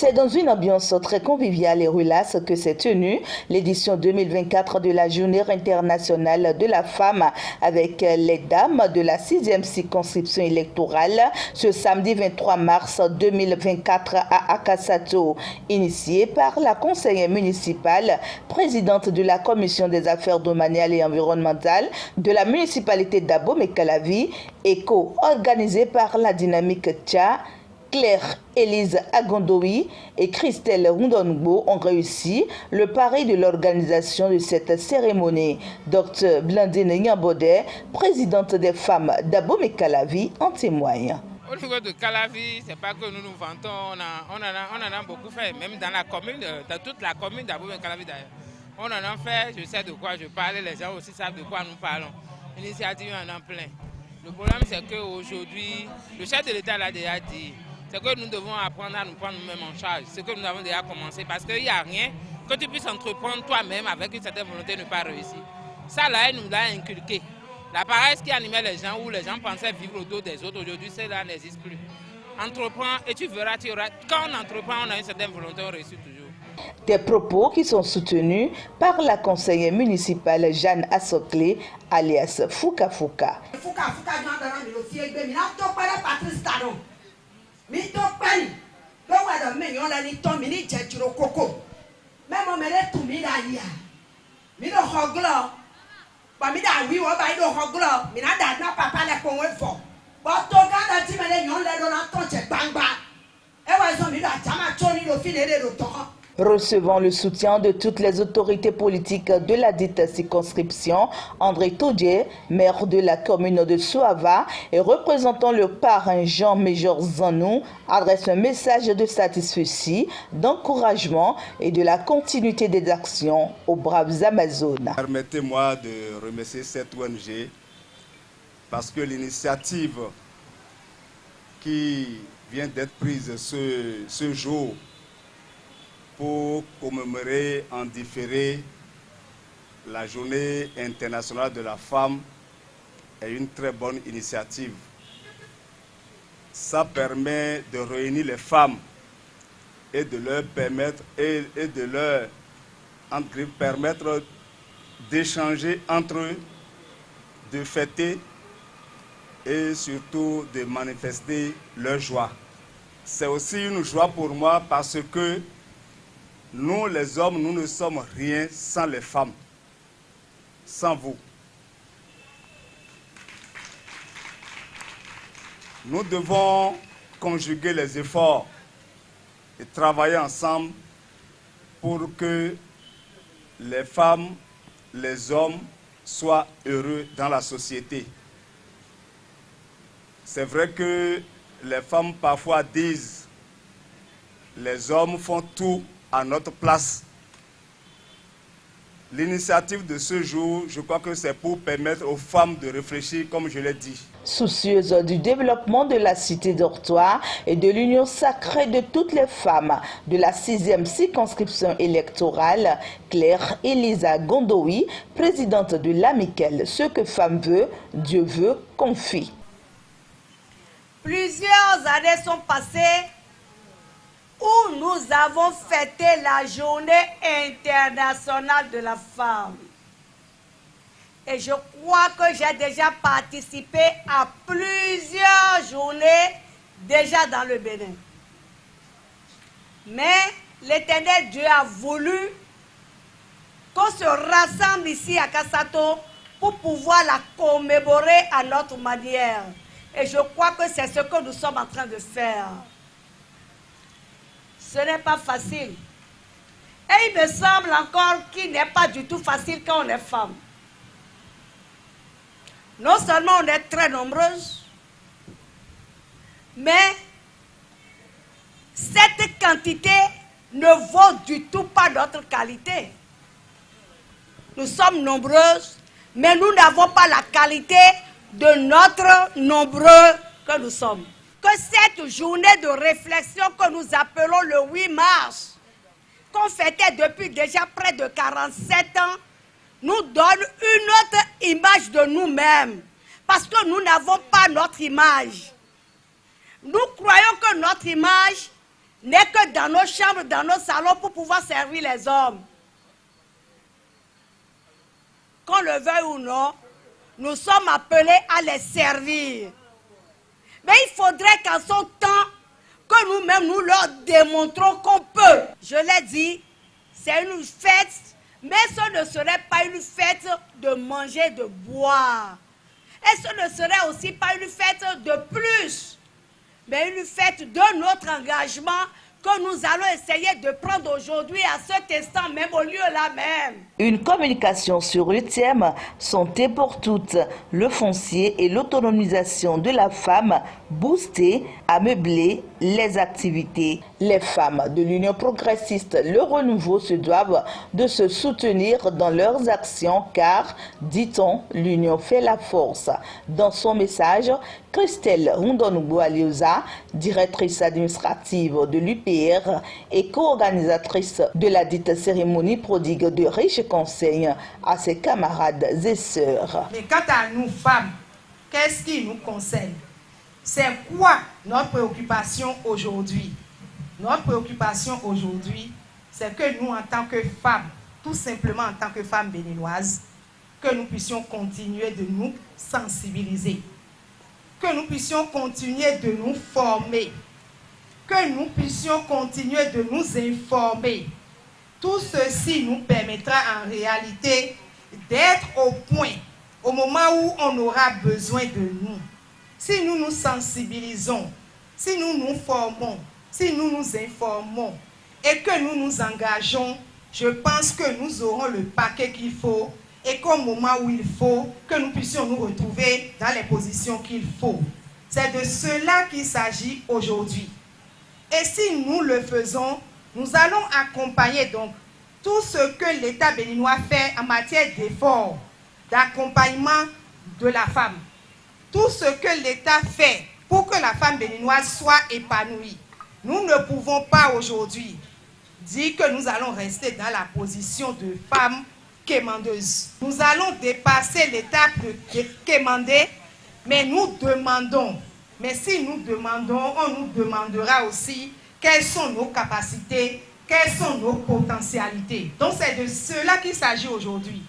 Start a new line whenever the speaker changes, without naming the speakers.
C'est dans une ambiance très conviviale et relaxe que s'est tenue l'édition 2024 de la Journée internationale de la femme avec les dames de la 6e circonscription électorale ce samedi 23 mars 2024 à Akasato, initiée par la conseillère municipale, présidente de la commission des affaires domaniales et environnementales de la municipalité d'Abomey-Calavi et co-organisée par la Dynamique Tcha. Claire-Élise Agondowi et Christelle Rundongbo ont réussi le pari de l'organisation de cette cérémonie. Dr Blandine Nyambode, présidente des femmes d'Abomey-Calavi, en témoigne.
Au niveau de Calavi, c'est pas que nous nous vantons, on en a beaucoup fait, même dans la commune, dans toute la commune d'Abomey-Calavi d'ailleurs. On en a fait, je sais de quoi je parle, les gens aussi savent de quoi nous parlons. L'initiative en plein. Le problème c'est qu'aujourd'hui, le chef de l'État l'a déjà dit, c'est que nous devons apprendre à nous prendre nous-mêmes en charge. Ce que nous avons déjà commencé, parce qu'il n'y a rien que tu puisses entreprendre toi-même avec une certaine volonté de ne pas réussir. Ça là, elle nous l'a inculqué. La paresse qui animait les gens, où les gens pensaient vivre au dos des autres, aujourd'hui, cela n'existe plus. Entreprends et tu verras, quand on entreprend, on a une certaine volonté, on réussit toujours.
Des propos qui sont soutenus par la conseillère municipale Jeanne Assoclé, alias Fouka Fouka. Recevant le soutien de toutes les autorités politiques de la dite circonscription, André Todier, maire de la commune de Soava et représentant le parrain Jean-Major Zanou, adresse un message de satisfaction, d'encouragement et de la continuité des actions aux braves Amazones.
Permettez-moi de remercier cette ONG parce que l'initiative qui vient d'être prise ce jour pour commémorer en différé la Journée internationale de la femme est une très bonne initiative. Ça permet de réunir les femmes et de leur permettre permettre d'échanger entre eux, de fêter et surtout de manifester leur joie. C'est aussi une joie pour moi parce que nous, les hommes, nous ne sommes rien sans les femmes, sans vous. Nous devons conjuguer les efforts et travailler ensemble pour que les femmes, les hommes soient heureux dans la société. C'est vrai que les femmes parfois disent les hommes font tout à notre place. L'initiative de ce jour, je crois que c'est pour permettre aux femmes de réfléchir, comme je l'ai dit.
Soucieuse du développement de la cité d'Ortois et de l'union sacrée de toutes les femmes de la 6e circonscription électorale, Claire-Élise Agondowi, présidente de l'Amicale, ce que femme veut, Dieu veut, confie.
Plusieurs années sont passées où nous avons fêté la Journée internationale de la femme. Et je crois que j'ai déjà participé à plusieurs journées déjà dans le Bénin. Mais l'Éternel Dieu a voulu qu'on se rassemble ici à Kassato pour pouvoir la commémorer à notre manière. Et je crois que c'est ce que nous sommes en train de faire. Ce n'est pas facile. Et il me semble encore qu'il n'est pas du tout facile quand on est femme. Non seulement on est très nombreuses, mais cette quantité ne vaut du tout pas notre qualité. Nous sommes nombreuses, mais nous n'avons pas la qualité de notre nombreux que nous sommes. Que cette journée de réflexion que nous appelons le 8 mars, qu'on fêtait depuis déjà près de 47 ans, nous donne une autre image de nous-mêmes. Parce que nous n'avons pas notre image. Nous croyons que notre image n'est que dans nos chambres, dans nos salons pour pouvoir servir les hommes. Qu'on le veuille ou non, nous sommes appelés à les servir. Mais il faudrait qu'en son temps, que nous-mêmes nous leur démontrons qu'on peut. Je l'ai dit, c'est une fête, mais ce ne serait pas une fête de manger, de boire. Et ce ne serait aussi pas une fête de plus, mais une fête de notre engagement que nous allons essayer de prendre aujourd'hui à cet instant même, au lieu là même.
Une communication sur le thème Santé pour toutes, le foncier et l'autonomisation de la femme, booster, ameubler les activités. Les femmes de l'Union progressiste Le Renouveau se doivent de se soutenir dans leurs actions car, dit-on, l'union fait la force. Dans son message, Christelle Rondonoubo-Aliosa, directrice administrative de l'UPR et co-organisatrice de la dite cérémonie, prodigue de riches conseils à ses camarades et sœurs.
Mais quant à nous femmes, qu'est-ce qui nous concerne? C'est quoi notre préoccupation aujourd'hui? Notre préoccupation aujourd'hui, c'est que nous, en tant que femmes, tout simplement en tant que femmes béninoises, que nous puissions continuer de nous sensibiliser, que nous puissions continuer de nous former, que nous puissions continuer de nous informer. Tout ceci nous permettra en réalité d'être au point, au moment où on aura besoin de nous. Si nous nous sensibilisons, si nous nous formons, si nous nous informons et que nous nous engageons, je pense que nous aurons le paquet qu'il faut et qu'au moment où il faut, que nous puissions nous retrouver dans les positions qu'il faut. C'est de cela qu'il s'agit aujourd'hui. Et si nous le faisons, nous allons accompagner donc tout ce que l'État béninois fait en matière d'efforts, d'accompagnement de la femme. Tout ce que l'État fait pour que la femme béninoise soit épanouie. Nous ne pouvons pas aujourd'hui dire que nous allons rester dans la position de femme quémandeuse. Nous allons dépasser l'étape de quémander, mais nous demandons. Mais si nous demandons, on nous demandera aussi quelles sont nos capacités, quelles sont nos potentialités. Donc c'est de cela qu'il s'agit aujourd'hui.